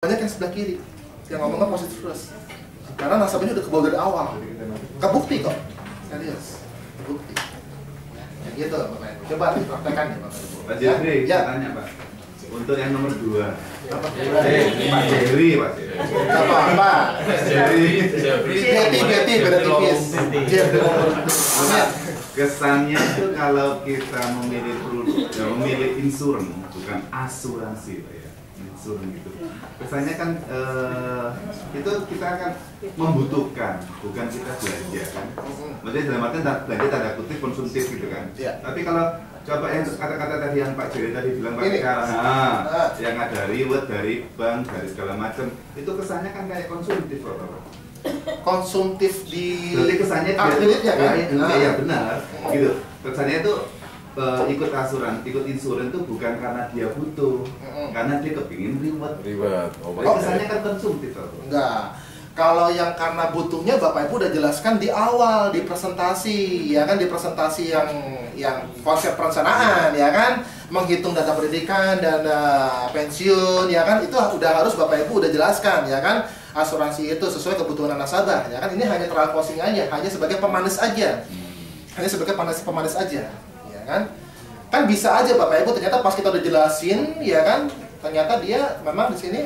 banyak yang sebelah kiri yang ngomongnya positif terus karena nasabahnya udah kebawa dari awal, kebukti kok, serius, kebukti ya gitu Bapak Ibu. Coba dipraktekan ya Bapak Ibu. Pak Jeffrey, ya. tanya Pak, untuk yang nomor 2 Pak Jerry, Pak apa? Betty beda tipis. Kesannya itu kalau kita memilih insurans, bukan asuransi Pak ya, insurans gitu. Kesannya kan itu kita akan membutuhkan, bukan kita belanja kan. Maksudnya dalam artian belanja tanda kutip konsumtif gitu kan. Ya. Tapi kalau coba yang kata-kata tadi yang Pak Jerry tadi bilang Pak, yang ada reward dari bank, dari segala macam, itu kesannya kan kayak konsumtif Pak. Konsumtif di berarti kesannya dia kreditnya kan? Ya benar gitu. Kesannya itu ikut asuransi, ikut insurans itu bukan karena dia butuh, karena dia kepingin reward. Kesannya kan konsumtif Pak. Enggak. Kalau yang karena butuhnya Bapak Ibu udah jelaskan di awal di presentasi, ya kan, di presentasi yang konsep perencanaan, ya kan, menghitung data pendidikan dan pensiun, ya kan, itu udah harus Bapak Ibu udah jelaskan, ya kan, asuransi itu sesuai kebutuhan nasabah, ya kan, ini hanya trial closing aja, hanya sebagai pemanis aja, hanya sebagai pemanis aja, ya kan, kan bisa aja Bapak Ibu ternyata pas kita udah jelasin, ya kan, ternyata dia memang di sini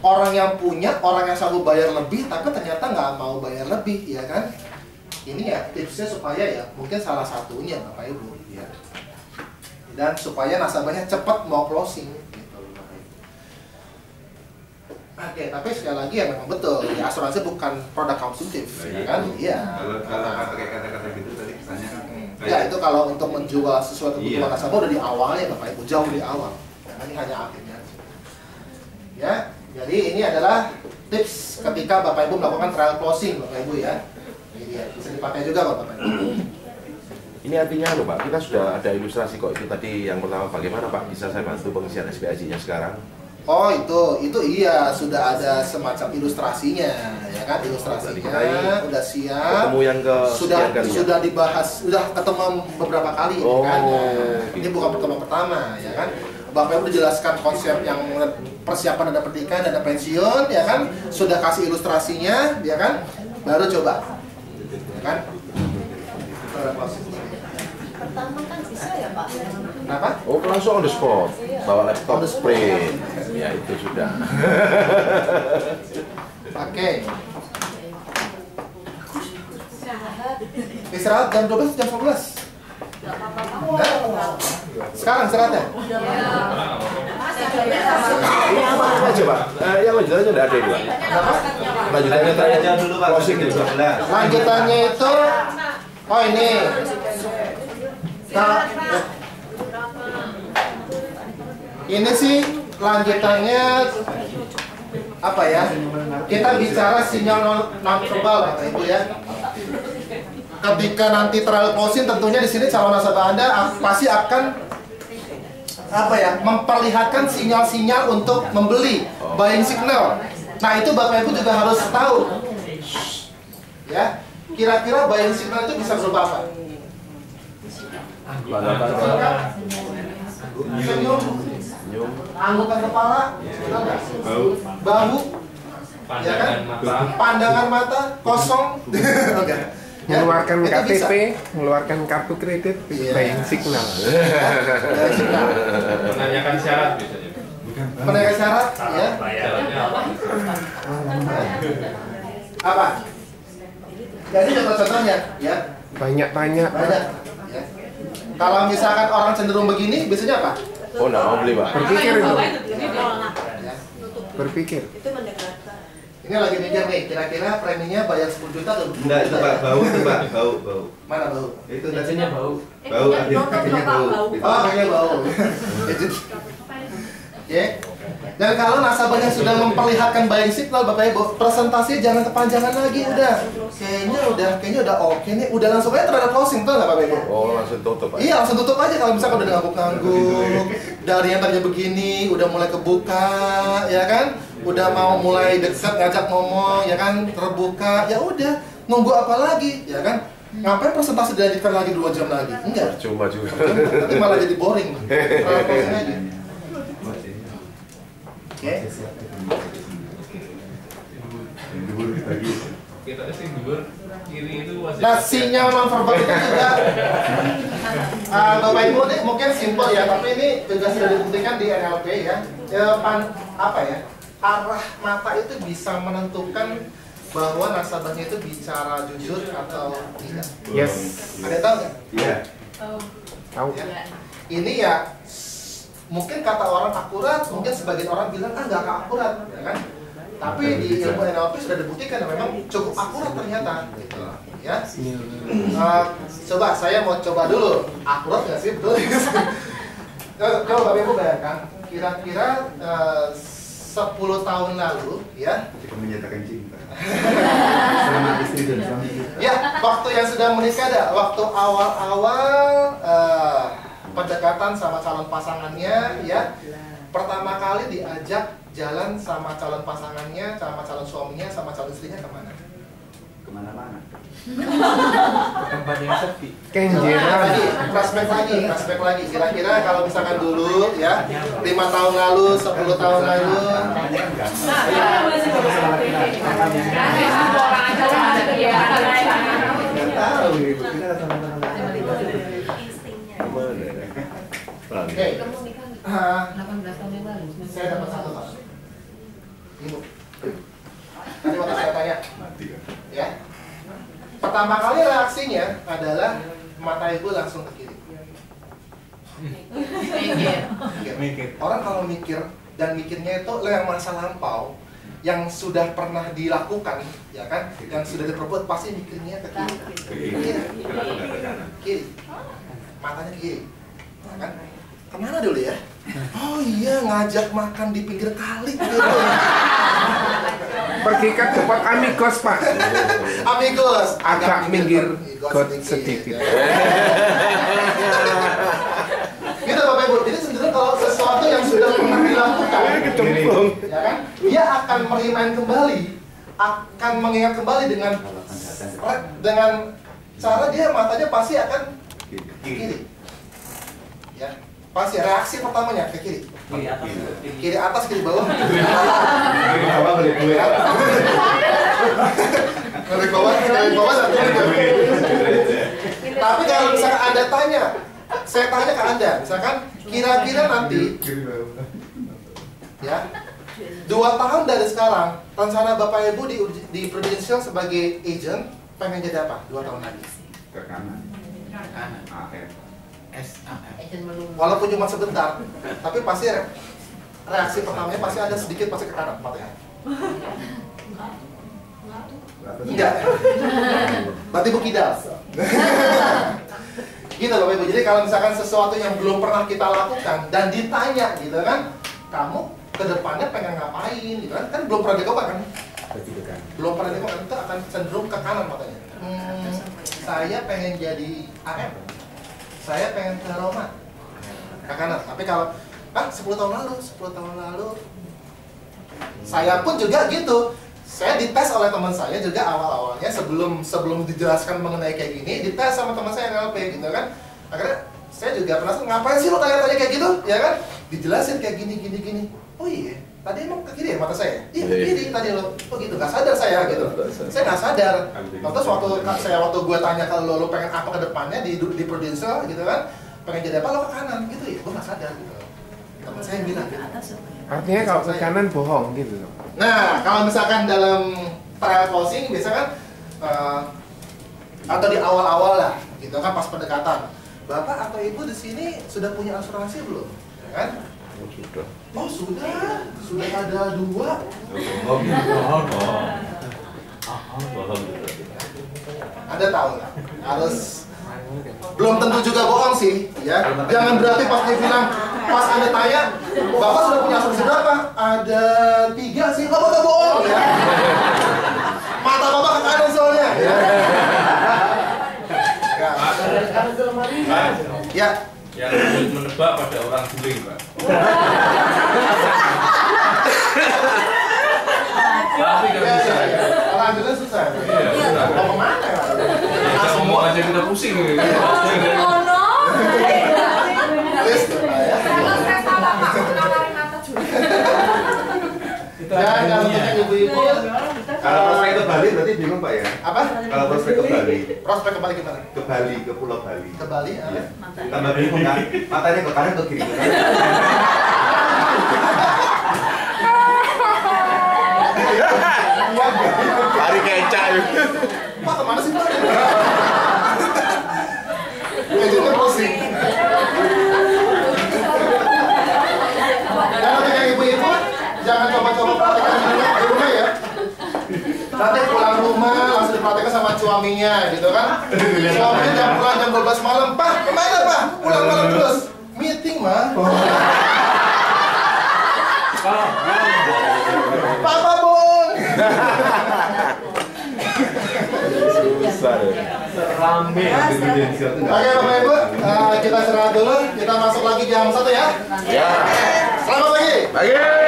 orang yang punya, orang yang selalu bayar lebih, tapi ternyata nggak mau bayar lebih, ya kan? Ini ya tipsnya supaya ya mungkin salah satunya Bapak Ibu, ya. Dan supaya nasabahnya cepat mau closing, gitu, Bapak Ibu. Oke, tapi sekali lagi ya memang betul, ya asuransi bukan produk konsumtif, ya kan? Iya. Kalau pakai kata-kata gitu tadi kesannya kan. Ya itu kalau untuk menjual sesuatu kebutuhan nasabah udah di awalnya Bapak Ibu, jauh di awal. Ya, ini hanya akhirnya. Ya. Jadi ini adalah tips ketika Bapak Ibu melakukan trial closing Bapak Ibu ya. Ini dia, bisa dipakai juga Bapak Ibu. Ini artinya loh Pak, kita sudah ada ilustrasi kok. Itu tadi yang pertama, bagaimana Pak bisa saya bantu pengisian SPAJ-nya sekarang? Oh itu iya, sudah ada semacam ilustrasinya, ya kan, ilustrasinya udah siap. Ketemu yang ke sudah dibahas, sudah ketemu beberapa kali, ya kan. Ini bukan pertemuan pertama, ya kan. Bapak Ibu dijelaskan konsep yang persiapan dana pendidikan, dana pensiun, ya kan, sudah kasih ilustrasinya, ya kan, baru coba, ya kan. Pertama kan bisa ya Pak? Kenapa? Oh langsung on the spot, bawa laptop sprint, ya itu sudah. Oke. Istirahat jam 12, jam 11. Sekarang istirahatnya? Ini apa aja Pak? Yang lanjutannya tidak ada ini Pak. Lanjutannya Tanya dulu Pak. closing itu Pak. Lanjutannya itu, oh ini. Nah, ini sih lanjutannya apa ya? Kita bicara sinyal non verbal Bapak Ibu ya. Ketika nanti trial closing tentunya di sini calon nasabah Anda pasti akan apa ya, memperlihatkan sinyal-sinyal untuk membeli, buying signal. Nah itu Bapak Ibu juga harus tahu, ya. Kira-kira buying signal itu bisa berupa apa? Senyum, anggukan kepala, bahu, ya kan? Pandangan mata kosong, mengeluarkan ya, KTP, mengeluarkan kartu kredit, buying signal. Menanyakan syarat biasanya. Menanyakan syarat, ya. Syaratnya apa? Apa? Jadi contoh-contohnya, ya. Banyak tanya. Banyak. Ya. Kalau misalkan orang cenderung begini, biasanya apa? Oh nggak mau beli Pak. Berpikir itu. Ya. Berpikir. Itu mendekatkan. Ini lagi mikir nih, kira-kira preminya bayar 10 juta atau 20 juta? Enggak itu Pak, bau itu Pak, bau. Mana bau? Itu tadinya bau. Bau, Kakinya bau. Oh, kayaknya bau. Oke. Dan kalau nasabahnya sudah memperlihatkan buying signal, Bapak Ibu, presentasi jangan kepanjangan lagi, udah. Kayaknya udah oke nih, udah langsung aja terhadap closing, tuh nggak Bapak Ibu? Oh langsung tutup Pak. Iya, langsung tutup aja kalau misalkan udah ngangguk-ngangguk. Dari yang tadinya begini, udah mulai kebuka, ya kan? Udah mau mulai dekat ngajak ngomong, ya kan? Terbuka, ya udah. Nunggu apa lagi, ya kan? Ngapain presentasi dilanjutkan lagi 2 jam lagi? Enggak. Cuma juga. Nanti malah jadi boring. Oke. dibagi. Kita sih dhuwur kiri itu masih. Nah, sinyal nonverbal itu juga Bapak Ibu ini mungkin simpel ya, tapi ini juga sudah dibuktikan di NLP ya. Apa ya? Arah mata itu bisa menentukan bahwa nasabahnya itu bicara jujur atau tidak. Yes. Ada tahu nggak? Iya. Tahu. Ya. Ini ya mungkin kata orang akurat, mungkin sebagian orang bilang nggak akurat, ya kan? Tapi di ilmu NLP sudah dibuktikan dan memang cukup akurat ternyata, gitu. Ya. Coba saya mau coba dulu, akurat nggak sih, betul? Coba Bapak Ibu bayangkan, kira-kira 10 tahun lalu, ya. Kita menyatakan cinta. Sama istri dan suami kita. Ya, waktu yang sudah menikah dah, waktu awal-awal pendekatan sama calon pasangannya, ya. Pertama kali diajak jalan sama calon pasangannya, sama calon suaminya, sama calon istrinya kemana? Kemana-mana. Tempat yang sepi. Kenjeran. Flashback lagi. Kira-kira kalau misalkan dulu, ya, 5 tahun lalu, 10 tahun lalu. Namanya kan gampang. Nggak tahu ibu, kita sama-sama. Oke. 18 tahun yang lalu. Saya dapat satu Pak. Ibu. Tadi waktu saya tanya, Mati kan. ya. Pertama kali reaksinya adalah mata ibu langsung ke kiri. Mikir. Orang kalau mikir dan mikirnya itu yang masa lampau, yang sudah pernah dilakukan, ya kan, yang sudah diperbuat pasti mikirnya ke kiri. Kenapa nggak ke kanan? Kiri. Matanya ke kiri. Ya kan? Kemana dulu ya? Oh iya, ngajak makan di pinggir kali gitu. Pergi ke tempat amigos, Pak. Amigos, Agak minggir got sedikit. sedikit. Gitu Bapak Ibu. Jadi sebenarnya kalau sesuatu yang sudah pernah dilakukan, ya kan, dia akan merimain kembali, akan mengingat kembali dengan cara dia matanya pasti akan ke kiri. Ya, pasti reaksi pertamanya ke kiri. Kiri atas, kiri bawah. Kiri bawah beli kue. Kiri bawah dan kiri bawah. Tapi kalau misalkan Anda tanya, saya tanya ke Anda, misalkan kira-kira nanti, ya, 2 tahun dari sekarang, rencana Bapak Ibu di Prudential sebagai agent pengen jadi apa? 2 tahun lagi. Ke kanan. Akhir. Walaupun cuma sebentar, tapi pasti reaksi pertamanya pasti ada sedikit pasti ke kanan matanya. Enggak. Berarti Ibu kidal. Gitu Bapak Ibu. Jadi kalau misalkan sesuatu yang belum pernah kita lakukan dan ditanya gitu kan, kamu ke depannya pengen ngapain gitu kan? Kan belum pernah dicoba kan? Belum pernah dicoba kan, itu akan cenderung ke kanan matanya. Saya pengen jadi AM. Saya pengen ke Roma. Ke kanan. Tapi kalau 10 tahun lalu saya pun juga gitu. Saya dites oleh teman saya juga awal-awalnya sebelum dijelaskan mengenai kayak gini, dites sama teman saya NLP gitu kan. Akhirnya saya juga penasaran, ngapain sih lo tanya-tanya kayak gitu, ya kan? Dijelasin kayak gini. Oh iya, tadi emang ke kiri ya mata saya? Iya, ke kiri tadi lo. Oh gitu, gak sadar saya gitu. Saya gak sadar. Terus waktu gue tanya kalau lo pengen apa ke depannya di Prudential gitu kan, pengen jadi apa, lo ke kanan gitu ya, gue gak sadar gitu. Teman saya bilang gitu. Artinya kalau ke kanan bohong gitu. Nah, kalau misalkan dalam trial closing biasa kan atau di awal-awal lah, gitu kan pas pendekatan. Bapak atau Ibu di sini sudah punya asuransi belum? Ya kan? Sudah. Oh sudah ada 2. Anda tahu lah, harus belum tentu juga bohong sih, ya. Jangan berarti pas dia bilang, pas Anda tanya, Bapak sudah punya asuransi berapa? Ada 3 sih, Bapak gak bohong ya. Mata Bapak ke kanan soalnya. Ya. Yang sulit menebak pada orang guling, Pak. Tapi nggak bisa. Orang juga susah. Iya. Mau kemana ya? Kita ngomong aja kita pusing. Oh no. Please, ya. Kalau saya salah Pak, nawarin mata juga. Itu Dan kalau untuk yang ibu-ibu, Kalau prospek ke Bali berarti bingung Pak ya? apa? Kalau prospek ke Bali, Prospek ke Bali gimana? ke Bali, ke Pulau Bali. Ke Bali, Iya. Tambah bingung kan? Matanya ke kanan ke kiri. Lari kecak. Pak, kemana sih Pak? Kayaknya pusing. Dan untuk yang ibu-ibu, jangan coba-coba praktekkan di rumah ya. Nanti pulang rumah langsung dipraktekkan sama suaminya gitu kan. Suaminya jam pulang jam 12 malam, Pak, kemana Pak? Pulang malam terus. Meeting mah. Papa Bun. Susah deh. Rame. Oke Bapak Ibu, kita istirahat dulu. Kita masuk lagi jam 1 ya. Ya. Selamat pagi. Pagi.